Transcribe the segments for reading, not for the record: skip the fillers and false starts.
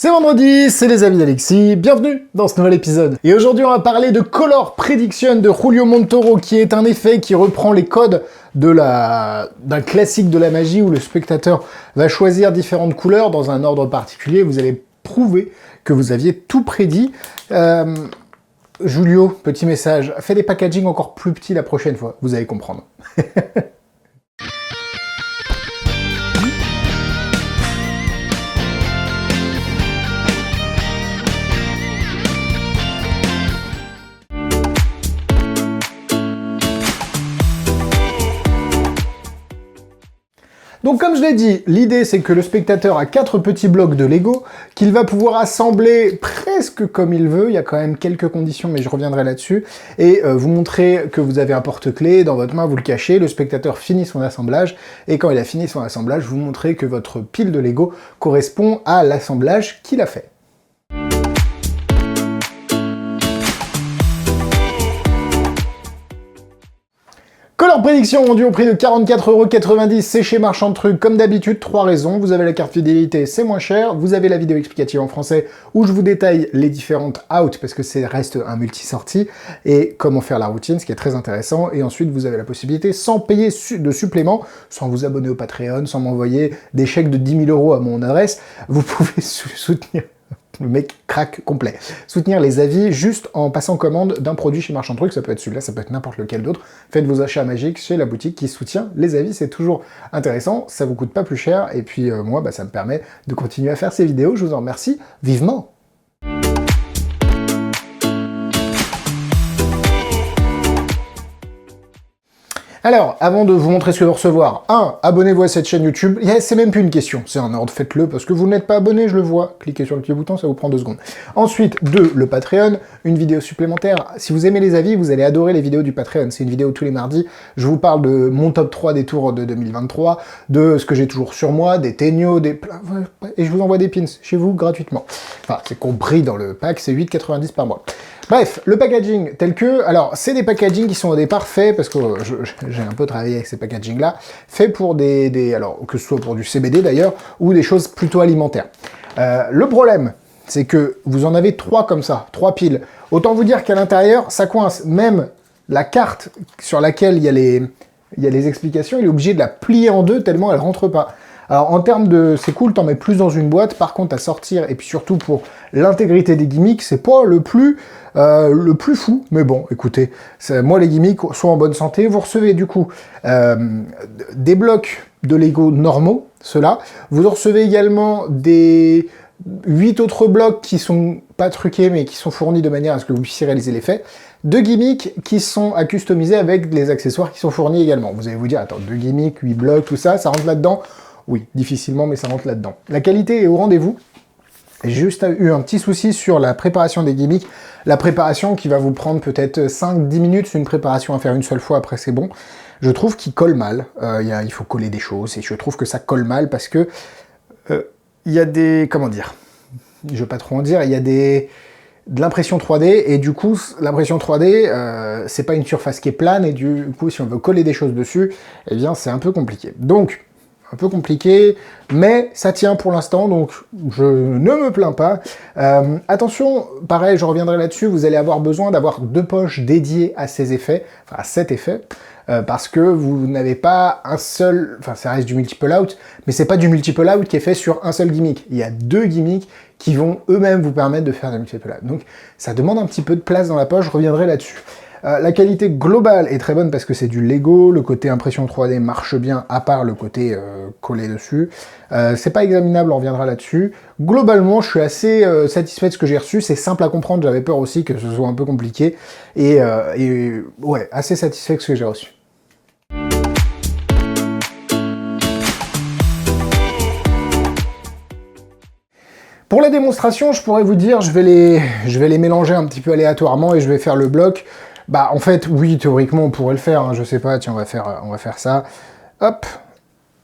C'est vendredi, c'est les amis d'Alexis, bienvenue dans ce nouvel épisode. Et aujourd'hui on va parler de Color Prediction de Julio Montoro, qui est un effet qui reprend les codes d'un classique de la magie où le spectateur va choisir différentes couleurs dans un ordre particulier. Vous allez prouver que vous aviez tout prédit. Julio, petit message, fais des packaging encore plus petits la prochaine fois, vous allez comprendre. Donc comme je l'ai dit, l'idée c'est que le spectateur a 4 petits blocs de Lego qu'il va pouvoir assembler presque comme il veut. Il y a quand même quelques conditions, mais je reviendrai là-dessus. Et vous montrer que vous avez un porte-clés dans votre main, vous le cachez, le spectateur finit son assemblage, et quand il a fini son assemblage, vous montrez que votre pile de Lego correspond à l'assemblage qu'il a fait. Color Prédiction vendu au prix de 44,90 €, c'est chez Marchand de Trucs, comme d'habitude, 3 raisons. Vous avez la carte fidélité, c'est moins cher. Vous avez la vidéo explicative en français, où je vous détaille les différentes outs, parce que ça reste un multi-sortie, et comment faire la routine, ce qui est très intéressant. Et ensuite, vous avez la possibilité, sans payer de supplément, sans vous abonner au Patreon, sans m'envoyer des chèques de 10 000 € à mon adresse, vous pouvez soutenir... Le mec craque complet. Soutenir les avis juste en passant commande d'un produit chez Marchand de Trucs, ça peut être celui-là, ça peut être n'importe lequel d'autre. Faites vos achats magiques chez la boutique qui soutient les avis, c'est toujours intéressant, ça vous coûte pas plus cher, et puis moi, ça me permet de continuer à faire ces vidéos, je vous en remercie vivement. Alors, avant de vous montrer ce que vous recevoir, 1. Abonnez-vous à cette chaîne YouTube. C'est même plus une question, c'est un ordre, faites-le, parce que vous n'êtes pas abonné, je le vois. Cliquez sur le petit bouton, ça vous prend 2 secondes. Ensuite, 2. Le Patreon, une vidéo supplémentaire. Si vous aimez les avis, vous allez adorer les vidéos du Patreon. C'est une vidéo tous les mardis. Je vous parle de mon top 3 des tours de 2023, de ce que j'ai toujours sur moi, des Tegno, et je vous envoie des pins chez vous gratuitement. Enfin, c'est compris dans le pack, c'est 8,90 € par mois. Bref, le packaging tel que... Alors, c'est des packagings qui sont au départ faits, parce que j'ai un peu travaillé avec ces packagings-là, faits pour alors, que ce soit pour du CBD d'ailleurs, ou des choses plutôt alimentaires. Le problème, c'est que vous en avez 3 comme ça, 3 piles. Autant vous dire qu'à l'intérieur, ça coince. Même la carte sur laquelle il y a les explications, il est obligé de la plier en 2 tellement elle rentre pas. Alors en termes de... c'est cool, t'en mets plus dans une boîte, par contre à sortir, et puis surtout pour l'intégrité des gimmicks, c'est pas le plus fou, mais bon, écoutez, moi les gimmicks sont en bonne santé, vous recevez du coup des blocs de Lego normaux, ceux-là, vous en recevez également des 8 autres blocs qui sont pas truqués, mais qui sont fournis de manière à ce que vous puissiez réaliser l'effet, 2 gimmicks qui sont à customiser avec les accessoires qui sont fournis également. Vous allez vous dire, attends, 2 gimmicks, 8 blocs, tout ça, ça rentre là-dedans? Oui, difficilement, mais ça rentre là-dedans. La qualité est au rendez-vous. J'ai juste eu un petit souci sur la préparation des gimmicks. La préparation qui va vous prendre peut-être 5-10 minutes, c'est une préparation à faire une seule fois, après c'est bon. Je trouve qu'il colle mal. Il faut coller des choses, et je trouve que ça colle mal parce que il y a des... comment dire? Je vais pas trop en dire, il y a de l'impression 3D, et du coup, l'impression 3D, c'est pas une surface qui est plane, et du coup, si on veut coller des choses dessus, eh bien, c'est un peu compliqué. Donc, un peu compliqué, mais ça tient pour l'instant, donc je ne me plains pas. Attention, pareil, je reviendrai là-dessus, vous allez avoir besoin d'avoir 2 poches dédiées à ces effets, enfin à cet effet, parce que vous n'avez pas un seul... Enfin, ça reste du multiple out, mais c'est pas du multiple out qui est fait sur un seul gimmick. Il y a 2 gimmicks qui vont eux-mêmes vous permettre de faire des multiple out. Donc ça demande un petit peu de place dans la poche, je reviendrai là-dessus. La qualité globale est très bonne parce que c'est du Lego, le côté impression 3D marche bien, à part le côté collé dessus. C'est pas examinable, on reviendra là-dessus. Globalement, je suis assez satisfait de ce que j'ai reçu, c'est simple à comprendre, j'avais peur aussi que ce soit un peu compliqué, et ouais, assez satisfait de ce que j'ai reçu. Pour la démonstration, je pourrais vous dire, je vais les mélanger un petit peu aléatoirement, et je vais faire le bloc. Bah en fait, oui, théoriquement on pourrait le faire, hein, je sais pas, tiens, on va faire ça. Hop,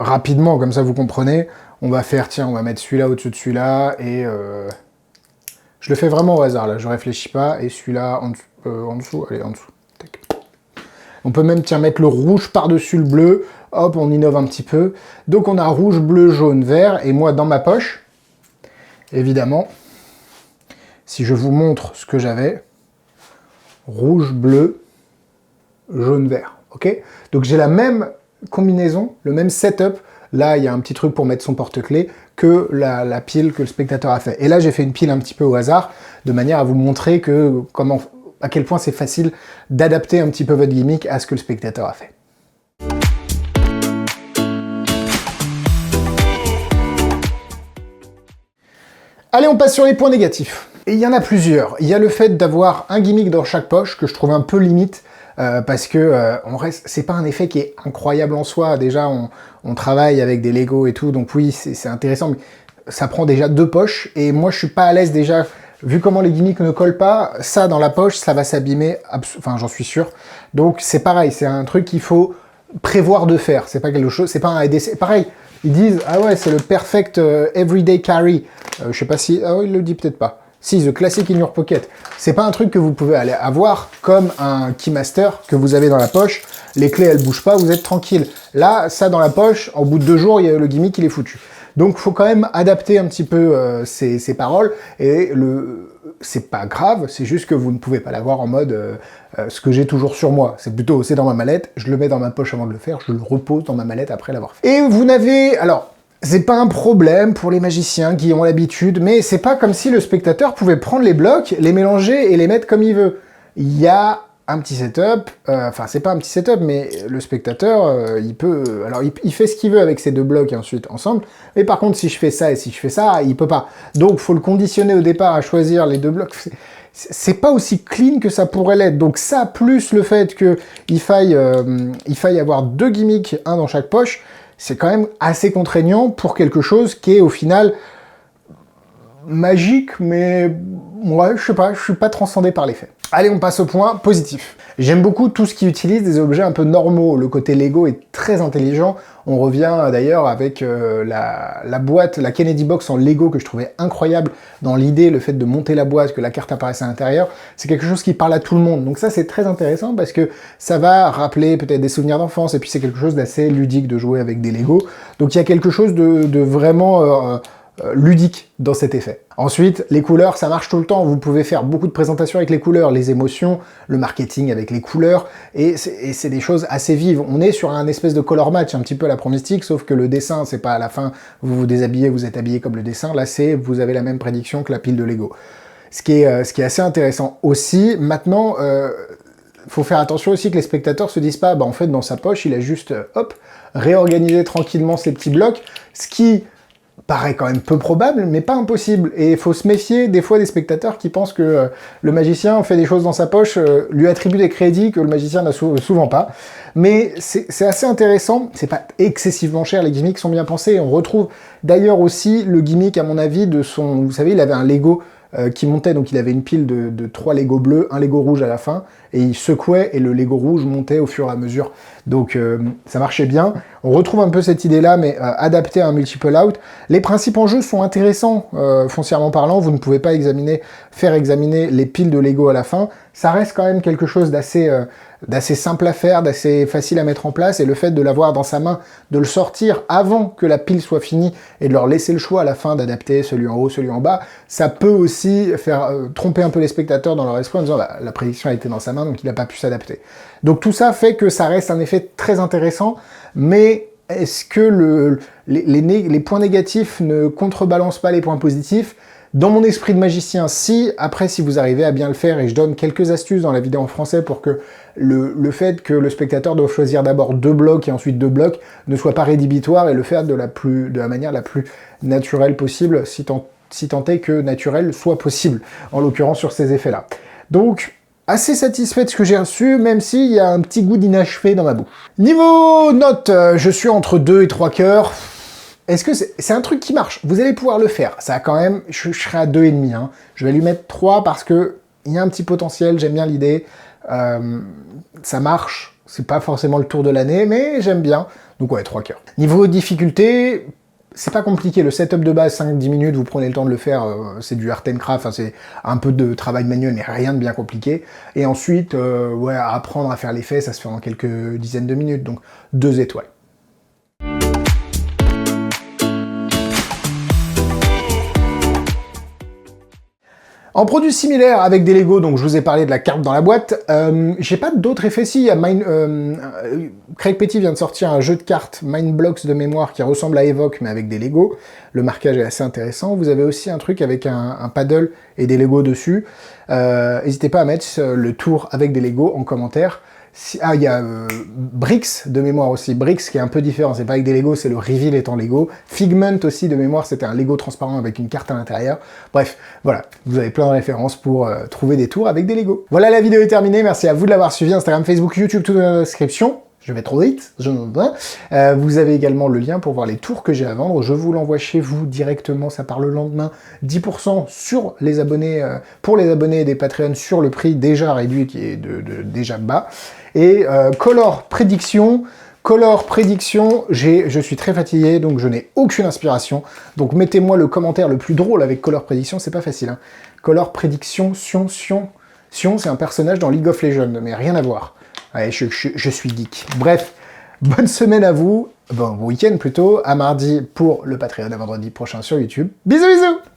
rapidement, comme ça vous comprenez. On va faire, tiens, on va mettre celui-là au-dessus de celui-là, et je le fais vraiment au hasard, là, je réfléchis pas, et celui-là en dessous, allez, en dessous. Tac. On peut même, tiens, mettre le rouge par-dessus le bleu, hop, on innove un petit peu. Donc on a rouge, bleu, jaune, vert, et moi, dans ma poche, évidemment, si je vous montre ce que j'avais, rouge, bleu, jaune, vert, ok? Donc j'ai la même combinaison, le même setup. Là, il y a un petit truc pour mettre son porte-clés que la pile que le spectateur a fait. Et là, j'ai fait une pile un petit peu au hasard, de manière à vous montrer à quel point c'est facile d'adapter un petit peu votre gimmick à ce que le spectateur a fait. Allez, on passe sur les points négatifs. Et il y en a plusieurs. Il y a le fait d'avoir un gimmick dans chaque poche, que je trouve un peu limite, parce que c'est pas un effet qui est incroyable en soi. Déjà, on travaille avec des Lego et tout, donc oui, c'est intéressant, mais ça prend déjà 2 poches, et moi je suis pas à l'aise déjà, vu comment les gimmicks ne collent pas, ça dans la poche, ça va s'abîmer, enfin j'en suis sûr. Donc c'est pareil, c'est un truc qu'il faut prévoir de faire, c'est pas quelque chose, c'est pas un ADC. Pareil, ils disent, ah ouais, c'est le perfect everyday carry. Je sais pas si, ah oui, il le dit peut-être pas. Si, the classic in your pocket. C'est pas un truc que vous pouvez aller avoir comme un Keymaster que vous avez dans la poche. Les clés, elles bougent pas, vous êtes tranquille. Là, ça dans la poche, au bout de 2 jours, le gimmick, il est foutu. Donc, faut quand même adapter un petit peu ces paroles. Et c'est pas grave, c'est juste que vous ne pouvez pas l'avoir en mode ce que j'ai toujours sur moi. C'est plutôt, c'est dans ma mallette, je le mets dans ma poche avant de le faire, je le repose dans ma mallette après l'avoir fait. Et vous n'avez... Alors, c'est pas un problème pour les magiciens qui ont l'habitude, mais c'est pas comme si le spectateur pouvait prendre les blocs, les mélanger et les mettre comme il veut. Il y a un petit setup, enfin c'est pas un petit setup, mais le spectateur, il peut... Alors il fait ce qu'il veut avec ces 2 blocs et ensuite ensemble, mais par contre si je fais ça et si je fais ça, il peut pas. Donc faut le conditionner au départ à choisir les 2 blocs. C'est pas aussi clean que ça pourrait l'être. Donc ça, plus le fait qu'il faille avoir 2 gimmicks, un dans chaque poche, c'est quand même assez contraignant pour quelque chose qui est au final magique, mais ouais, je sais pas, je suis pas transcendé par l'effet. Allez, on passe au point positif. J'aime beaucoup tout ce qui utilise des objets un peu normaux. Le côté Lego est très intelligent. On revient d'ailleurs avec la boîte, la Kennedy Box en Lego que je trouvais incroyable dans l'idée, le fait de monter la boîte, que la carte apparaisse à l'intérieur. C'est quelque chose qui parle à tout le monde. Donc ça, c'est très intéressant parce que ça va rappeler peut-être des souvenirs d'enfance et puis c'est quelque chose d'assez ludique de jouer avec des Lego. Donc il y a quelque chose de vraiment... ludique dans cet effet. Ensuite, les couleurs, ça marche tout le temps. Vous pouvez faire beaucoup de présentations avec les couleurs, les émotions, le marketing avec les couleurs, et c'est des choses assez vives. On est sur un espèce de color match, un petit peu à la Pro-Mystique, sauf que le dessin, c'est pas à la fin, vous vous déshabillez, vous êtes habillé comme le dessin. Là, vous avez la même prédiction que la pile de Lego. Ce qui est assez intéressant aussi. Maintenant, faut faire attention aussi que les spectateurs se disent pas, bah en fait, dans sa poche, il a juste, hop, réorganisé tranquillement ses petits blocs, ce qui paraît quand même peu probable, mais pas impossible. Et il faut se méfier des fois des spectateurs qui pensent que le magicien fait des choses dans sa poche, lui attribue des crédits que le magicien n'a souvent pas. Mais c'est assez intéressant, c'est pas excessivement cher, les gimmicks sont bien pensés. On retrouve d'ailleurs aussi le gimmick, à mon avis, de son... Vous savez, il avait un Lego qui montait, donc il avait une pile de 3 Lego bleus, un Lego rouge à la fin, et il secouait, et le Lego rouge montait au fur et à mesure. Donc ça marchait bien. On retrouve un peu cette idée-là, mais adaptée à un multiple out. Les principes en jeu sont intéressants, foncièrement parlant. Vous ne pouvez pas faire examiner les piles de Lego à la fin. Ça reste quand même quelque chose d'assez simple à faire, d'assez facile à mettre en place, et le fait de l'avoir dans sa main, de le sortir avant que la pile soit finie, et de leur laisser le choix à la fin d'adapter celui en haut, celui en bas, ça peut aussi faire tromper un peu les spectateurs dans leur esprit en disant bah, la prédiction a été dans sa main, donc il n'a pas pu s'adapter. Donc tout ça fait que ça reste un effet très intéressant, mais est-ce que les points négatifs ne contrebalancent pas les points positifs? Dans mon esprit de magicien, si. Après, si vous arrivez à bien le faire, et je donne quelques astuces dans la vidéo en français pour que le fait que le spectateur doit choisir d'abord 2 blocs et ensuite 2 blocs ne soit pas rédhibitoire, et le faire de la manière la plus naturelle possible, si tant est que naturel soit possible, en l'occurrence sur ces effets-là. Donc, assez satisfait de ce que j'ai reçu, même s'il y a un petit goût d'inachevé dans ma bouche. Niveau note, je suis entre 2 et 3 cœurs. Est-ce que c'est un truc qui marche? Vous allez pouvoir le faire. Ça a quand même... Je serai à 2,5. Hein. Je vais lui mettre 3 parce que il y a un petit potentiel, j'aime bien l'idée. Ça marche. C'est pas forcément le tour de l'année, mais j'aime bien. Donc ouais, 3 cœurs. Niveau difficulté, c'est pas compliqué. Le setup de base, 5-10 minutes, vous prenez le temps de le faire. C'est du art and craft, c'est un peu de travail manuel, mais rien de bien compliqué. Et ensuite, ouais, apprendre à faire l'effet, ça se fait en quelques dizaines de minutes. Donc 2 étoiles. En produits similaires avec des Lego, donc je vous ai parlé de la carte dans la boîte, j'ai pas d'autres effets. Si, il y a Craig Petty vient de sortir un jeu de cartes Mindblocks de mémoire qui ressemble à Evoque mais avec des Lego. Le marquage est assez intéressant. Vous avez aussi un truc avec un paddle et des Lego dessus. N'hésitez pas à mettre le tour avec des Lego en commentaire. Il y a Brix de mémoire aussi. Brix qui est un peu différent, c'est pas avec des Lego, c'est le reveal étant Lego. Figment aussi de mémoire, c'était un Lego transparent avec une carte à l'intérieur. Bref, voilà, vous avez plein de références pour trouver des tours avec des Lego. Voilà, la vidéo est terminée, merci à vous de l'avoir suivi. Instagram, Facebook, YouTube, tout dans la description. Je vais trop vite, vous avez également le lien pour voir les tours que j'ai à vendre. Je vous l'envoie chez vous directement, ça part le lendemain. 10% sur les abonnés, pour les abonnés des Patreons sur le prix déjà réduit qui est déjà bas. Et Color Prédiction, je suis très fatigué, donc je n'ai aucune inspiration. Donc mettez-moi le commentaire le plus drôle avec Color Prédiction, c'est pas facile. Hein. Color Prédiction, Sion, c'est un personnage dans League of Legends, mais rien à voir. Ouais, je suis geek. Bref, bonne semaine à vous, bon week-end plutôt, à mardi pour le Patreon, à vendredi prochain sur YouTube. Bisous bisous.